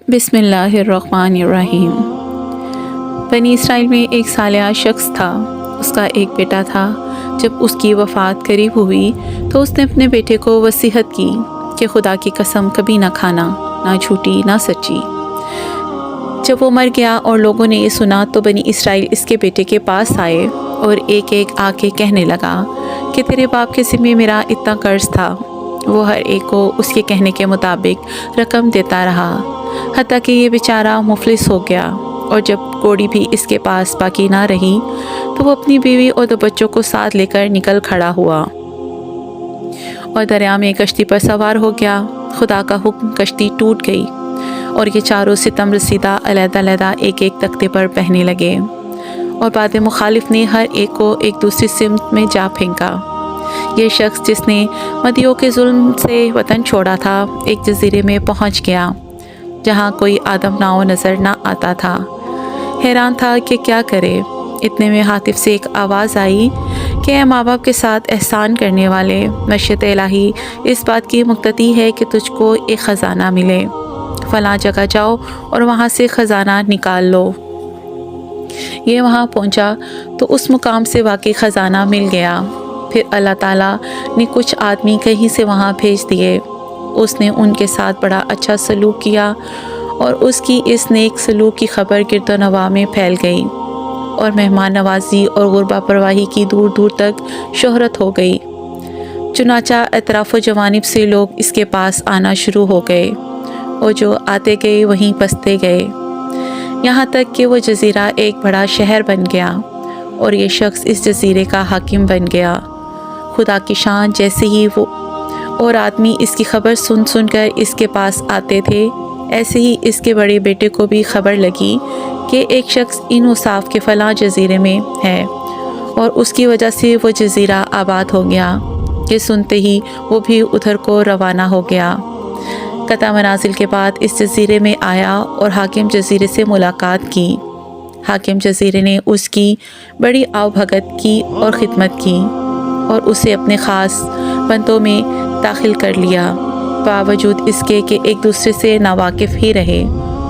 بسم اللہ الرحمن الرحیم۔ بنی اسرائیل میں ایک صالح شخص تھا۔ اس کا ایک بیٹا تھا۔ جب اس کی وفات قریب ہوئی تو اس نے اپنے بیٹے کو وصیت کی کہ خدا کی قسم کبھی نہ کھانا، نہ جھوٹی نہ سچی۔ جب وہ مر گیا اور لوگوں نے یہ سنا تو بنی اسرائیل اس کے بیٹے کے پاس آئے اور ایک ایک آ کے کہنے لگا کہ تیرے باپ کے ذمے میرا اتنا قرض تھا۔ وہ ہر ایک کو اس کے کہنے کے مطابق رقم دیتا رہا، حتیٰ کہ یہ بیچارہ مفلس ہو گیا، اور جب کوڑی بھی اس کے پاس باقی نہ رہی تو وہ اپنی بیوی اور 2 بچوں کو ساتھ لے کر نکل کھڑا ہوا اور دریا میں کشتی پر سوار ہو گیا۔ خدا کا حکم، کشتی ٹوٹ گئی اور یہ چاروں ستم رسیدہ علیحدہ علیحدہ ایک ایک تختے پر بہنے لگے، اور باد مخالف نے ہر ایک کو ایک دوسری سمت میں جا پھینکا۔ یہ شخص جس نے مدیوں کے ظلم سے وطن چھوڑا تھا، ایک جزیرے میں پہنچ گیا جہاں کوئی آدم ناؤ نظر نہ آتا تھا۔ حیران تھا کہ کیا کرے۔ اتنے میں ہاتف سے ایک آواز آئی کہ اے ماں باپ کے ساتھ احسان کرنے والے، مشیت الہی اس بات کی مقتضی ہے کہ تجھ کو ایک خزانہ ملے، فلاں جگہ جاؤ اور وہاں سے خزانہ نکال لو۔ یہ وہاں پہنچا تو اس مقام سے واقعی خزانہ مل گیا۔ پھر اللہ تعالیٰ نے کچھ آدمی کہیں سے وہاں بھیج دیے۔ اس نے ان کے ساتھ بڑا اچھا سلوک کیا، اور اس کی اس نیک سلوک کی خبر گرد و نواح میں پھیل گئی، اور مہمان نوازی اور غربہ پرواہی کی دور دور تک شہرت ہو گئی۔ چنانچہ اطراف و جوانب سے لوگ اس کے پاس آنا شروع ہو گئے، اور جو آتے گئے وہیں بستے گئے، یہاں تک کہ وہ جزیرہ ایک بڑا شہر بن گیا، اور یہ شخص اس جزیرے کا حاکم بن گیا۔ خدا کی شان، جیسے ہی وہ اور آدمی اس کی خبر سن سن کر اس کے پاس آتے تھے، ایسے ہی اس کے بڑے بیٹے کو بھی خبر لگی کہ ایک شخص ان اوصاف کے فلاں جزیرے میں ہے، اور اس کی وجہ سے وہ جزیرہ آباد ہو گیا۔ یہ سنتے ہی وہ بھی ادھر کو روانہ ہو گیا۔ قطع منازل کے بعد اس جزیرے میں آیا اور حاکم جزیرے سے ملاقات کی۔ حاکم جزیرے نے اس کی بڑی آؤ بھگت کی اور خدمت کی، اور اسے اپنے خاص بندوں میں داخل کر لیا، باوجود اس کے کہ ایک دوسرے سے ناواقف ہی رہے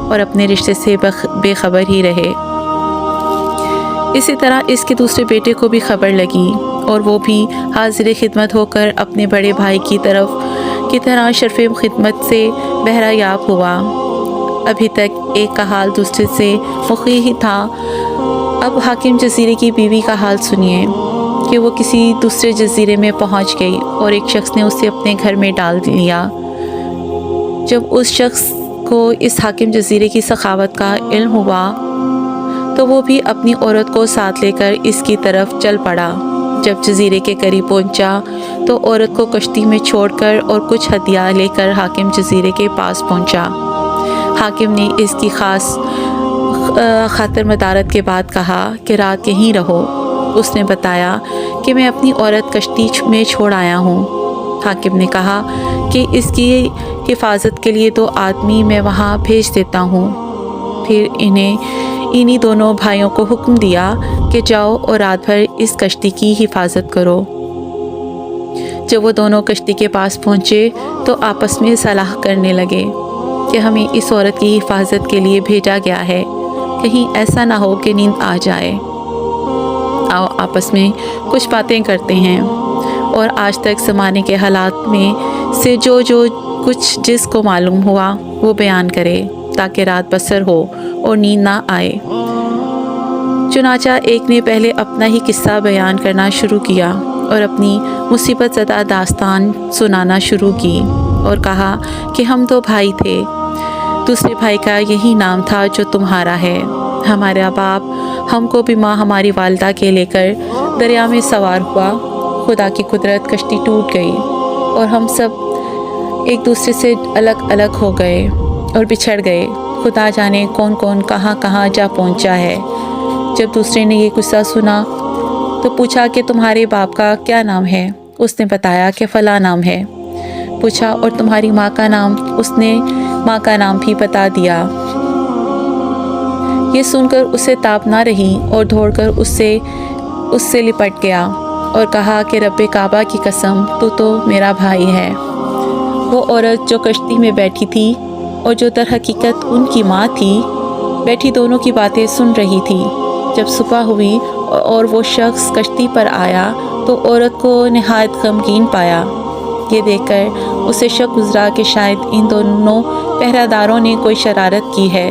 اور اپنے رشتے سے بے خبر ہی رہے۔ اسی طرح اس کے دوسرے بیٹے کو بھی خبر لگی، اور وہ بھی حاضر خدمت ہو کر اپنے بڑے بھائی کی طرح شرف خدمت سے بہرہ یاب ہوا۔ ابھی تک ایک کا حال دوسرے سے مخی ہی تھا، اب حاکم جزیرے کی بیوی کا حال سنیے کہ وہ کسی دوسرے جزیرے میں پہنچ گئی، اور ایک شخص نے اسے اپنے گھر میں ڈال لیا۔ جب اس شخص کو اس حاکم جزیرے کی سخاوت کا علم ہوا تو وہ بھی اپنی عورت کو ساتھ لے کر اس کی طرف چل پڑا۔ جب جزیرے کے قریب پہنچا تو عورت کو کشتی میں چھوڑ کر اور کچھ ہدیہ لے کر حاکم جزیرے کے پاس پہنچا۔ حاکم نے اس کی خاص خاطر مدارت کے بعد کہا کہ رات یہیں رہو۔ اس نے بتایا کہ میں اپنی عورت کشتی میں چھوڑ آیا ہوں۔ حاکم نے کہا کہ اس کی حفاظت کے لیے 2 آدمی میں وہاں بھیج دیتا ہوں۔ پھر انہی دونوں بھائیوں کو حکم دیا کہ جاؤ اور رات بھر اس کشتی کی حفاظت کرو۔ جب وہ دونوں کشتی کے پاس پہنچے تو آپس میں صلاح کرنے لگے کہ ہمیں اس عورت کی حفاظت کے لیے بھیجا گیا ہے، کہیں ایسا نہ ہو کہ نیند آ جائے۔ آؤ آپس میں کچھ باتیں کرتے ہیں، اور آج تک زمانے کے حالات میں سے جو کچھ جس کو معلوم ہوا وہ بیان کرے، تاکہ رات بسر ہو اور نیند نہ آئے۔ چنانچہ ایک نے پہلے اپنا ہی قصہ بیان کرنا شروع کیا اور اپنی مصیبت زدہ داستان سنانا شروع کی، اور کہا کہ ہم 2 بھائی تھے، دوسرے بھائی کا یہی نام تھا جو تمہارا ہے۔ ہمارا باپ ہم کو بھی ماں ہماری والدہ کے لے کر دریا میں سوار ہوا۔ خدا کی قدرت، کشتی ٹوٹ گئی اور ہم سب ایک دوسرے سے الگ الگ ہو گئے اور بچھڑ گئے۔ خدا جانے کون کون کہاں کہاں جا پہنچا ہے۔ جب دوسرے نے یہ قصہ سنا تو پوچھا کہ تمہارے باپ کا کیا نام ہے؟ اس نے بتایا کہ فلاں نام ہے۔ پوچھا اور تمہاری ماں کا نام؟ اس نے ماں کا نام بھی بتا دیا۔ یہ سن کر اسے تاب نہ رہی اور دوڑ کر اس سے لپٹ گیا اور کہا کہ رب کعبہ کی قسم، تو میرا بھائی ہے۔ وہ عورت جو کشتی میں بیٹھی تھی اور جو در حقیقت ان کی ماں تھی بیٹھی دونوں کی باتیں سن رہی تھی۔ جب صبح ہوئی اور وہ شخص کشتی پر آیا تو عورت کو نہایت غمگین پایا۔ یہ دیکھ کر اسے شک گزرا کہ شاید ان دونوں پہرہ داروں نے کوئی شرارت کی ہے۔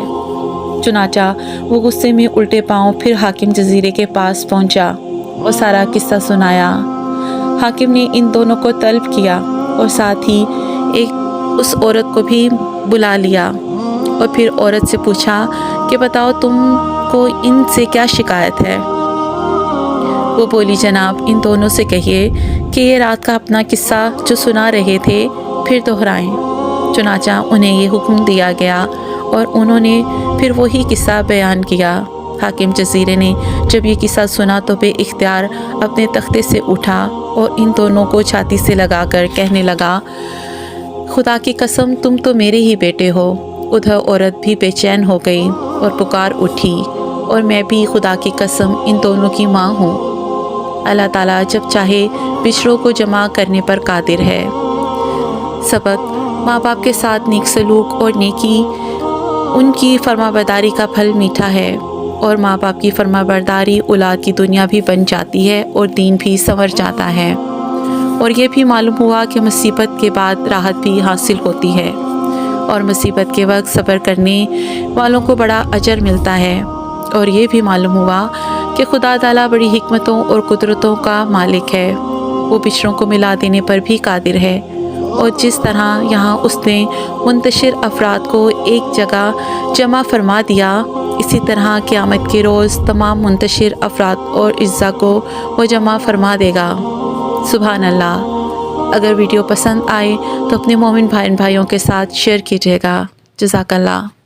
چنانچہ وہ غصے میں الٹے پاؤں پھر حاکم جزیرے کے پاس پہنچا اور سارا قصہ سنایا۔ حاکم نے ان دونوں کو طلب کیا اور ساتھ ہی اس عورت کو بھی بلا لیا اور پھر عورت سے پوچھا کہ بتاؤ تم کو ان سے کیا شکایت ہے؟ وہ بولی جناب ان دونوں سے کہیے کہ یہ رات کا اپنا قصہ جو سنا رہے تھے پھر دہرائیں۔ چنانچہ انہیں یہ حکم دیا گیا اور انہوں نے پھر وہی قصہ بیان کیا۔ حاکم جزیرے نے جب یہ قصہ سنا تو بے اختیار اپنے تختے سے اٹھا اور ان دونوں کو چھاتی سے لگا کر کہنے لگا خدا کی قسم تم تو میرے ہی بیٹے ہو۔ ادھر عورت بھی بے چین ہو گئی اور پکار اٹھی اور میں بھی خدا کی قسم ان دونوں کی ماں ہوں۔ اللہ تعالیٰ جب چاہے بچھڑوں کو جمع کرنے پر قادر ہے۔ سبق: ماں باپ کے ساتھ نیک سلوک اور نیکی ان کی فرمانبرداری کا پھل میٹھا ہے، اور ماں باپ کی فرمانبرداری اولاد کی دنیا بھی بن جاتی ہے اور دین بھی سنور جاتا ہے۔ اور یہ بھی معلوم ہوا کہ مصیبت کے بعد راحت بھی حاصل ہوتی ہے، اور مصیبت کے وقت صبر کرنے والوں کو بڑا اجر ملتا ہے۔ اور یہ بھی معلوم ہوا کہ خدا تعالیٰ بڑی حکمتوں اور قدرتوں کا مالک ہے، وہ بچھڑوں کو ملا دینے پر بھی قادر ہے، اور جس طرح یہاں اس نے منتشر افراد کو ایک جگہ جمع فرما دیا، اسی طرح قیامت کے روز تمام منتشر افراد اور اجزاء کو وہ جمع فرما دے گا۔ سبحان اللہ۔ اگر ویڈیو پسند آئے تو اپنے مومن بھائیوں کے ساتھ شیئر کیجیے گا۔ جزاک اللہ۔